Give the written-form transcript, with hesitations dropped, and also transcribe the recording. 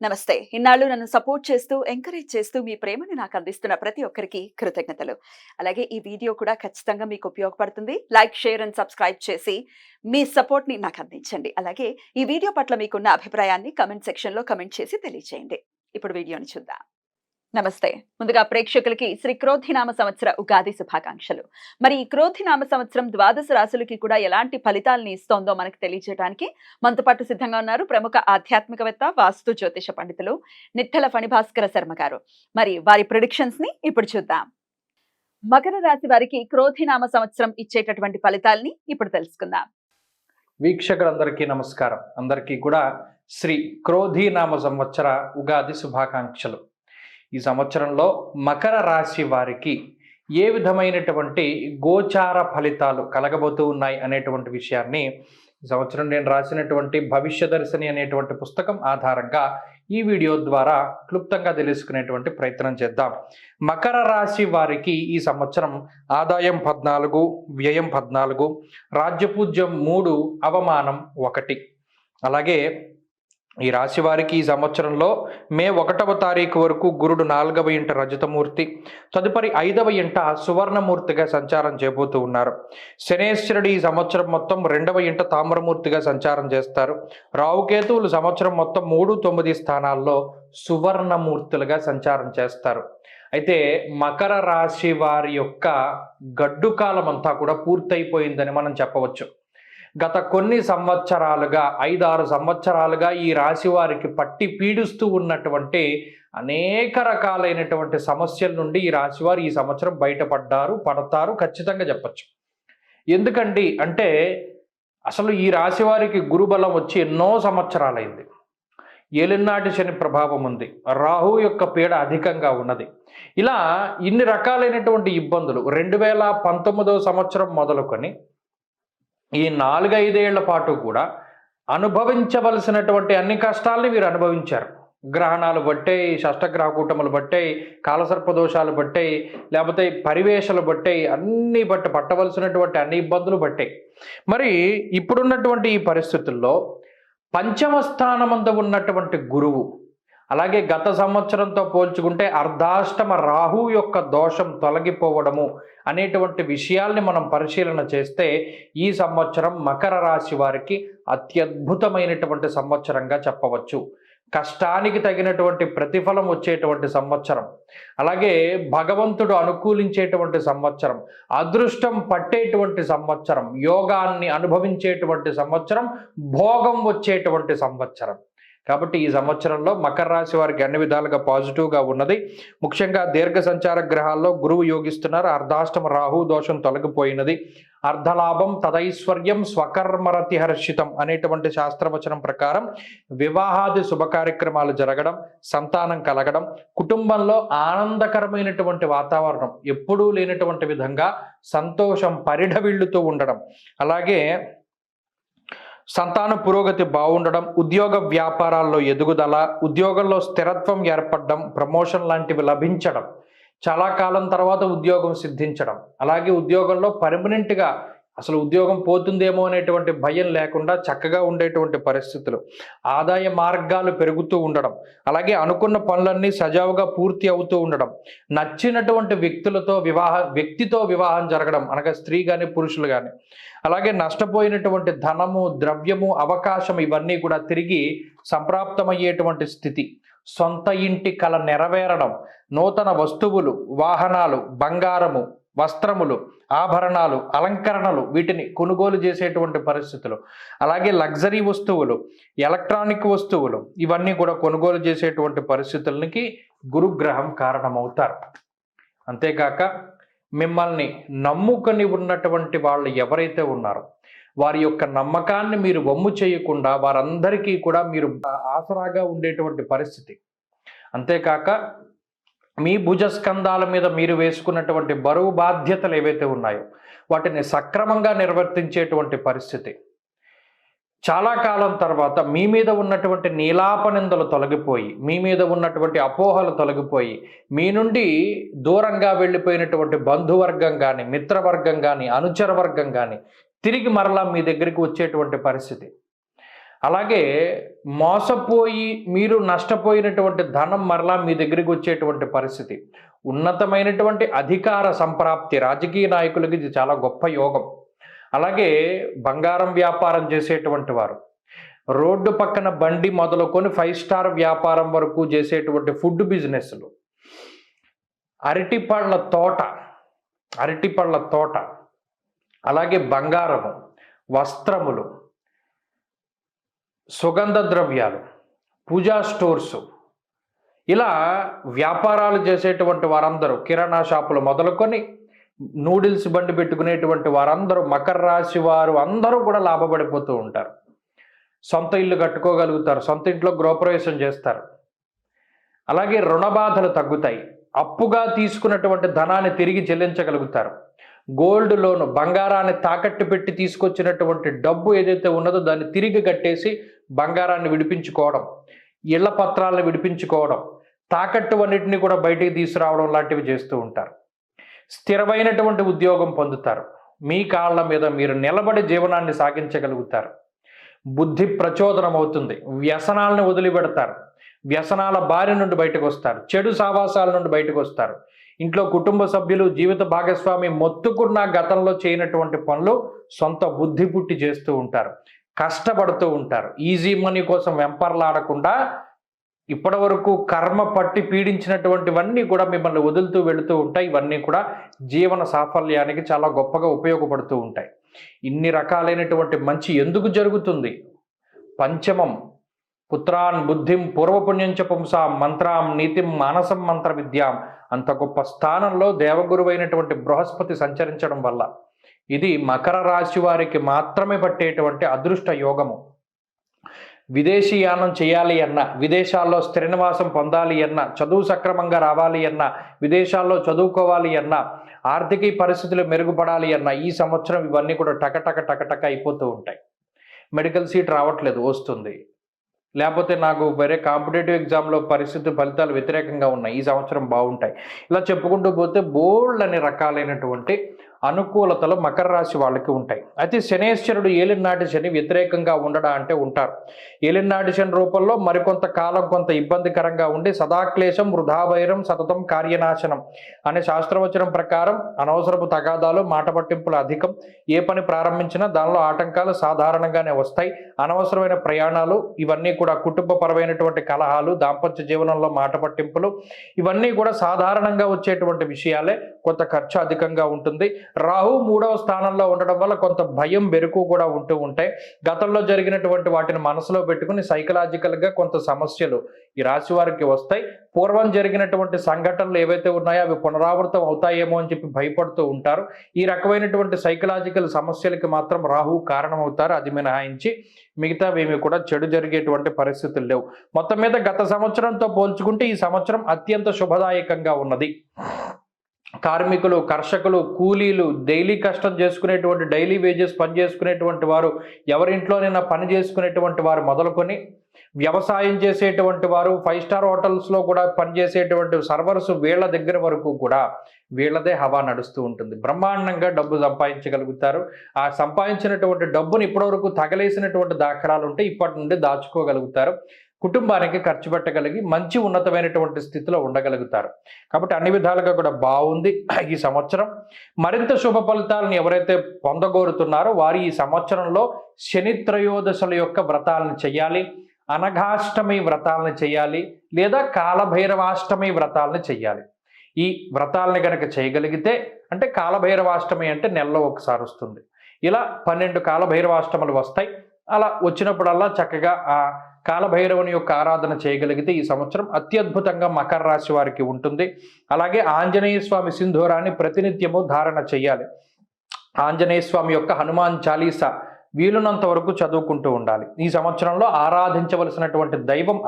నమస్తే. ఇన్నాళ్ళు నన్ను సపోర్ట్ చేస్తూ, ఎంకరేజ్ చేస్తూ మీ ప్రేమని నాకు అందిస్తున్న ప్రతి ఒక్కరికి కృతజ్ఞతలు. అలాగే ఈ వీడియో కూడా ఖచ్చితంగా మీకు ఉపయోగపడుతుంది. లైక్, షేర్ అండ్ సబ్స్క్రైబ్ చేసి మీ సపోర్ట్‌ని నాకు అందించండి. అలాగే ఈ వీడియో పట్ల మీకున్న అభిప్రాయాన్ని కామెంట్ సెక్షన్‌లో కామెంట్ చేసి తెలియజేయండి. ఇప్పుడు వీడియోని చూద్దాం. నమస్తే. ముందుగా ప్రేక్షకులకి శ్రీ క్రోధినామ సంవత్సర ఉగాది శుభాకాంక్షలు. మరి ఈ క్రోధినామ సంవత్సరం ద్వాదశ రాశులకి కూడా ఎలాంటి ఫలితాలను ఇస్తోందో మనకు తెలియజేయడానికి మనతో పాటు సిద్ధంగా ఉన్నారు ప్రముఖ ఆధ్యాత్మికవేత్త, వాస్తు జ్యోతిష పండితులు నిట్టల ఫణిభాస్కర శర్మ గారు. మరి వారి ప్రిడిక్షన్స్ ని ఇప్పుడు చూద్దాం. మకర రాశి వారికి క్రోధినామ సంవత్సరం ఇచ్చేటటువంటి ఫలితాలని ఇప్పుడు తెలుసుకుందాం. వీక్షకులందరికీ నమస్కారం. అందరికీ కూడా శ్రీ క్రోధినామ సంవత్సర ఉగాది శుభాకాంక్షలు. ఈ సంవత్సరంలో మకర రాశి వారికి ఏ విధమైనటువంటి గోచార ఫలితాలు కలగబోతూ ఉన్నాయి అనేటువంటి విషయాన్ని ఈ సంవత్సరం నేను రాసినటువంటి భవిష్యదర్శిని అనేటువంటి పుస్తకం ఆధారంగా ఈ వీడియో ద్వారా క్లుప్తంగా తెలుసుకునేటువంటి ప్రయత్నం చేద్దాం. మకర రాశి వారికి ఈ సంవత్సరం ఆదాయం 14, వ్యయం 14, రాజ్యపూజ్యం 3, అవమానం 1. అలాగే ఈ రాశి వారికి ఈ సంవత్సరంలో మే 1వ తారీఖు వరకు గురుడు 4వ ఇంట రజతమూర్తి, తదుపరి 5వ ఇంట సువర్ణమూర్తిగా సంచారం చేయబోతూ ఉన్నారు. శనేశ్వరుడు ఈ సంవత్సరం మొత్తం 2వ ఇంట తామ్రమూర్తిగా సంచారం చేస్తారు. రావుకేతువులు సంవత్సరం మొత్తం 3, 9 స్థానాల్లో సువర్ణమూర్తులుగా సంచారం చేస్తారు. అయితే మకర రాశి వారి యొక్క గడ్డు కాలం అంతా కూడా పూర్తయిపోయిందని మనం చెప్పవచ్చు. గత కొన్ని సంవత్సరాలుగా 5-6 సంవత్సరాలుగా ఈ రాశి వారికి పట్టి పీడిస్తూ ఉన్నటువంటి అనేక రకాలైనటువంటి సమస్యల నుండి ఈ రాశివారు ఈ సంవత్సరం పడతారు ఖచ్చితంగా చెప్పచ్చు. ఎందుకండి అంటే అసలు ఈ రాశి వారికి గురుబలం వచ్చి ఎన్నో సంవత్సరాలైంది. ఏలినాటి శని ప్రభావం ఉంది, రాహు యొక్క పీడ అధికంగా ఉన్నది. ఇలా ఇన్ని రకాలైనటువంటి ఇబ్బందులు 2019వ సంవత్సరం మొదలుకొని ఈ 4-5 ఏళ్ల పాటు కూడా అనుభవించవలసినటువంటి అన్ని కష్టాలని వీరు అనుభవించారు. గ్రహణాలు బట్టాయి, షష్టగ్రహ కూటములు బట్టాయి, కాలసర్పదోషాలు బట్టాయి, లేకపోతే పరివేశాలు బట్టాయి, అన్ని పట్టవలసినటువంటి అన్ని ఇబ్బందులు బట్టాయి. మరి ఇప్పుడున్నటువంటి ఈ పరిస్థితుల్లో పంచమ స్థానమందు ఉన్నటువంటి గురువు, అలాగే గత సంవత్సరంతో పోల్చుకుంటే అర్ధాష్టమ రాహు యొక్క దోషం తొలగిపోవడము అనేటువంటి విషయాల్ని మనం పరిశీలన చేస్తే ఈ సంవత్సరం మకర రాశి వారికి అత్యద్భుతమైనటువంటి సంవత్సరంగా చెప్పవచ్చు. కష్టానికి తగినటువంటి ప్రతిఫలం వచ్చేటువంటి సంవత్సరం, అలాగే భగవంతుడు అనుకూలించేటువంటి సంవత్సరం, అదృష్టం పట్టేటువంటి సంవత్సరం, యోగాన్ని అనుభవించేటువంటి సంవత్సరం, భోగం వచ్చేటువంటి సంవత్సరం. కాబట్టి ఈ సంవత్సరంలో మకర రాశి వారికి అన్ని విధాలుగా పాజిటివ్గా ఉన్నది. ముఖ్యంగా దీర్ఘ సంచార గ్రహాల్లో గురువు యోగిస్తున్నారు. అర్ధాష్టమ రాహు దోషం తొలగిపోయినది. అర్ధలాభం, తదైశ్వర్యం, స్వకర్మరతి హర్షితం అనేటువంటి శాస్త్రవచనం ప్రకారం వివాహాది శుభ కార్యక్రమాలు జరగడం, సంతానం కలగడం, కుటుంబంలో ఆనందకరమైనటువంటి వాతావరణం, ఎప్పుడూ లేనటువంటి విధంగా సంతోషం పరిఢవిల్లుతూ ఉండడం, అలాగే సంతాన పురోగతి బాగుండడం, ఉద్యోగ వ్యాపారాల్లో ఎదుగుదల, ఉద్యోగంలో స్థిరత్వం ఏర్పడడం, ప్రమోషన్ లాంటివి లభించడం, చాలా కాలం తర్వాత ఉద్యోగం సిద్ధించడం, అలాగే ఉద్యోగంలో పర్మనెంట్గా అసలు ఉద్యోగం పోతుందేమో అనేటువంటి భయం లేకుండా చక్కగా ఉండేటువంటి పరిస్థితులు, ఆదాయ మార్గాలు పెరుగుతూ ఉండడం, అలాగే అనుకున్న పనులన్నీ సజావుగా పూర్తి అవుతూ ఉండడం, నచ్చినటువంటి వ్యక్తితో వివాహం జరగడం, అనగా స్త్రీ కానీ పురుషులు కానీ, అలాగే నష్టపోయినటువంటి ధనము, ద్రవ్యము, అవకాశం ఇవన్నీ కూడా తిరిగి సంప్రాప్తమయ్యేటువంటి స్థితి, సొంత ఇంటి కల నెరవేరడం, నూతన వస్తువులు, వాహనాలు, బంగారము, వస్త్రములు, ఆభరణాలు, అలంకరణలు వీటిని కొనుగోలు చేసేటువంటి పరిస్థితులు, అలాగే లగ్జరీ వస్తువులు, ఎలక్ట్రానిక్ వస్తువులు ఇవన్నీ కూడా కొనుగోలు చేసేటువంటి పరిస్థితులకి గురుగ్రహం కారణమవుతారు. అంతేకాక మిమ్మల్ని నమ్ముకొని ఉన్నటువంటి వాళ్ళు ఎవరైతే ఉన్నారో వారి యొక్క నమ్మకాన్ని మీరు వమ్ము చేయకుండా వారందరికీ కూడా మీరు ఆసరాగా ఉండేటువంటి పరిస్థితి. అంతేకాక మీ భుజస్కంధాల మీద మీరు వేసుకున్నటువంటి బరువు బాధ్యతలు ఏవైతే ఉన్నాయో వాటిని సక్రమంగా నిర్వర్తించేటువంటి పరిస్థితి. చాలా కాలం తర్వాత మీ మీద ఉన్నటువంటి నీలాపనిందలు తొలగిపోయి, మీ మీద ఉన్నటువంటి అపోహలు తొలగిపోయి, మీ నుండి దూరంగా వెళ్ళిపోయినటువంటి బంధువర్గం కానీ, మిత్రవర్గం కానీ, అనుచర వర్గం కానీ తిరిగి మరలా మీ దగ్గరికి వచ్చేటువంటి పరిస్థితి. అలాగే మోసపోయి మీరు నష్టపోయినటువంటి ధనం మరలా మీ దగ్గరికి వచ్చేటువంటి పరిస్థితి, ఉన్నతమైనటువంటి అధికార సంప్రాప్తి, రాజకీయ నాయకులకి ఇది చాలా గొప్ప యోగం. అలాగే బంగారం వ్యాపారం చేసేటువంటి వారు, రోడ్డు పక్కన బండి మొదలుకొని 5 స్టార్ వ్యాపారం వరకు చేసేటువంటి ఫుడ్ బిజినెస్లు, అరటిపళ్ళ తోట, అలాగే బంగారము, వస్త్రములు, సుగంధ ద్రవ్యాలు, పూజా స్టోర్సు, ఇలా వ్యాపారాలు చేసేటువంటి వారందరూ, కిరాణా షాపులు మొదలుకొని నూడిల్స్ బండి పెట్టుకునేటువంటి వారందరూ, మకర రాశి వారు అందరూ కూడా లాభపడిపోతూ ఉంటారు. సొంత ఇల్లు కట్టుకోగలుగుతారు, సొంత ఇంట్లో గృహప్రవేశం చేస్తారు. అలాగే రుణ బాధలు తగ్గుతాయి, అప్పుగా తీసుకున్నటువంటి ధనాన్ని తిరిగి చెల్లించగలుగుతారు. గోల్డ్ లోను, బంగారాన్ని తాకట్టు పెట్టి తీసుకొచ్చినటువంటి డబ్బు ఏదైతే ఉన్నదో దాన్ని తిరిగి కట్టేసి బంగారాన్ని విడిపించుకోవడం, ఇళ్ల పత్రాలను విడిపించుకోవడం, తాకట్టు అన్నిటిని కూడా బయటికి తీసుకురావడం లాంటివి చేస్తూ ఉంటారు. స్థిరమైనటువంటి ఉద్యోగం పొందుతారు, మీ కాళ్ళ మీద మీరు నిలబడి జీవనాన్ని సాగించగలుగుతారు. బుద్ధి ప్రచోదనం అవుతుంది, వ్యసనాలను వదిలిపెడతారు, వ్యసనాల బారి నుండి బయటకు వస్తారు, చెడు సావాసాల నుండి బయటకు వస్తారు. ఇంట్లో కుటుంబ సభ్యులు, జీవిత భాగస్వామి మొత్తుకున్న గతంలో చేయనటువంటి పనులు సొంత బుద్ధి పుట్టి చేస్తూ ఉంటారు, కష్టపడుతూ ఉంటారు. ఈజీ మనీ కోసం వెంపర్లాడకుండా ఇప్పటి వరకు కర్మ పట్టి పీడించినటువంటివన్నీ కూడా మిమ్మల్ని వదులుతూ వెళుతూ ఉంటాయి. ఇవన్నీ కూడా జీవన సాఫల్యానికి చాలా గొప్పగా ఉపయోగపడుతూ ఉంటాయి. ఇన్ని రకాలైనటువంటి మంచి ఎందుకు జరుగుతుంది? పంచమం పుత్రాన్ బుద్ధిం పూర్వపుణ్యంచ పుంసాం మంత్రాం నీతిం మానసం మంత్ర విద్యాం. అంత గొప్ప స్థానంలో దేవగురువైనటువంటి బృహస్పతి సంచరించడం వల్ల ఇది మకర రాశి వారికి మాత్రమే పట్టేటువంటి అదృష్ట యోగము. విదేశీయానం చేయాలి అన్న, విదేశాల్లో స్థిర నివాసం పొందాలి అన్న, చదువు సక్రమంగా రావాలి అన్న, విదేశాల్లో చదువుకోవాలి అన్న, ఆర్థిక పరిస్థితులు మెరుగుపడాలి అన్న, ఈ సంవత్సరం ఇవన్నీ కూడా టకటక అయిపోతూ ఉంటాయి. మెడికల్ సీట్ రావట్లేదు, వస్తుంది. లేకపోతే నాకు వేరే కాంపిటేటివ్ ఎగ్జామ్లో పరిస్థితి ఫలితాలు వ్యతిరేకంగా ఉన్నాయి, ఈ సంవత్సరం బాగుంటాయి. ఇలా చెప్పుకుంటూ పోతే బోల్డ్ అనే రకాలైనటువంటి అనుకూలతలు మకర రాశి వాళ్ళకి ఉంటాయి. అయితే శనేశ్వరుడు ఏలినాటి శని వ్యతిరేకంగా ఉండడా అంటే ఉంటారు. ఏలినాటి శని రూపంలో మరికొంత కాలం కొంత ఇబ్బందికరంగా ఉండి సదాక్లేశం వృధాభైరం సతతం కార్యనాశనం అనే శాస్త్రవచనం ప్రకారం అనవసరపు తగాదాలు, మాట పట్టింపులు అధికం. ఏ పని ప్రారంభించినా దానిలో ఆటంకాలు సాధారణంగానే వస్తాయి. అనవసరమైన ప్రయాణాలు, ఇవన్నీ కూడా కుటుంబపరమైనటువంటి కలహాలు, దాంపత్య జీవనంలో మాట పట్టింపులు, ఇవన్నీ కూడా సాధారణంగా వచ్చేటువంటి విషయాలే. కొంత ఖర్చు అధికంగా ఉంటుంది. రాహు 3వ స్థానంలో ఉండడం వల్ల కొంత భయం, బెరుకు కూడా ఉంటూ ఉంటాయి. గతంలో జరిగినటువంటి వాటిని మనసులో పెట్టుకుని సైకలాజికల్గా కొంత సమస్యలు ఈ రాశి వారికి వస్తాయి. పూర్వం జరిగినటువంటి సంఘటనలు ఏవైతే ఉన్నాయో అవి పునరావృతం అవుతాయేమో అని చెప్పి భయపడుతూ ఉంటారు. ఈ రకమైనటువంటి సైకలాజికల్ సమస్యలకి మాత్రం రాహు కారణమవుతారు. అది మినహాయించి మిగతావేమి కూడా చెడు జరిగేటువంటి పరిస్థితులు లేవు. మొత్తం మీద గత సంవత్సరంతో పోల్చుకుంటే ఈ సంవత్సరం అత్యంత శుభదాయకంగా ఉన్నది. కార్మికులు, కర్షకులు, కూలీలు, డైలీ కష్టం చేసుకునేటువంటి, డైలీ వేజెస్ పని చేసుకునేటువంటి వారు, ఎవరింట్లోనైనా పని చేసుకునేటువంటి వారు మొదలుకొని వ్యవసాయం చేసేటువంటి వారు, 5 స్టార్ హోటల్స్లో కూడా పనిచేసేటువంటి సర్వర్స్, వీళ్ళ దగ్గర వరకు కూడా వీళ్ళదే హవా నడుస్తూ ఉంటుంది. బ్రహ్మాండంగా డబ్బు సంపాదించగలుగుతారు. ఆ సంపాదించినటువంటి డబ్బును ఇప్పటివరకు తగలేసినటువంటి దాఖలాలు ఉంటే ఇప్పటి నుండి దాచుకోగలుగుతారు. కుటుంబానికి ఖర్చు పెట్టగలిగి మంచి ఉన్నతమైనటువంటి స్థితిలో ఉండగలుగుతారు. కాబట్టి అన్ని విధాలుగా కూడా బాగుంది ఈ సంవత్సరం. మరింత శుభ ఫలితాలను ఎవరైతే పొందగోరుతున్నారో వారు ఈ సంవత్సరంలో శని త్రయోదశుల యొక్క వ్రతాలను చేయాలి, అనఘాష్టమి వ్రతాలను చేయాలి, లేదా కాలభైరవాష్టమి వ్రతాలను చేయాలి. ఈ వ్రతాలను కనుక చేయగలిగితే, అంటే కాలభైరవాష్టమి అంటే నెలలో ఒకసారి వస్తుంది, ఇలా 12 కాలభైరవాష్టములు వస్తాయి. అలా వచ్చినప్పుడల్లా చక్కగా ఆ కాలభైరవుని యొక్క ఆరాధన చేయగలిగితే ఈ సంవత్సరం అత్యద్భుతంగా మకర రాశి వారికి ఉంటుంది. అలాగే ఆంజనేయ స్వామి సింధూరాన్ని ప్రతినిత్యము ధారణ చేయాలి. ఆంజనేయ స్వామి యొక్క హనుమాన్ చాలీసా వీలునంత వరకు చదువుకుంటూ ఉండాలి. ఈ సంవత్సరంలో ఆరాధించవలసినటువంటి దైవం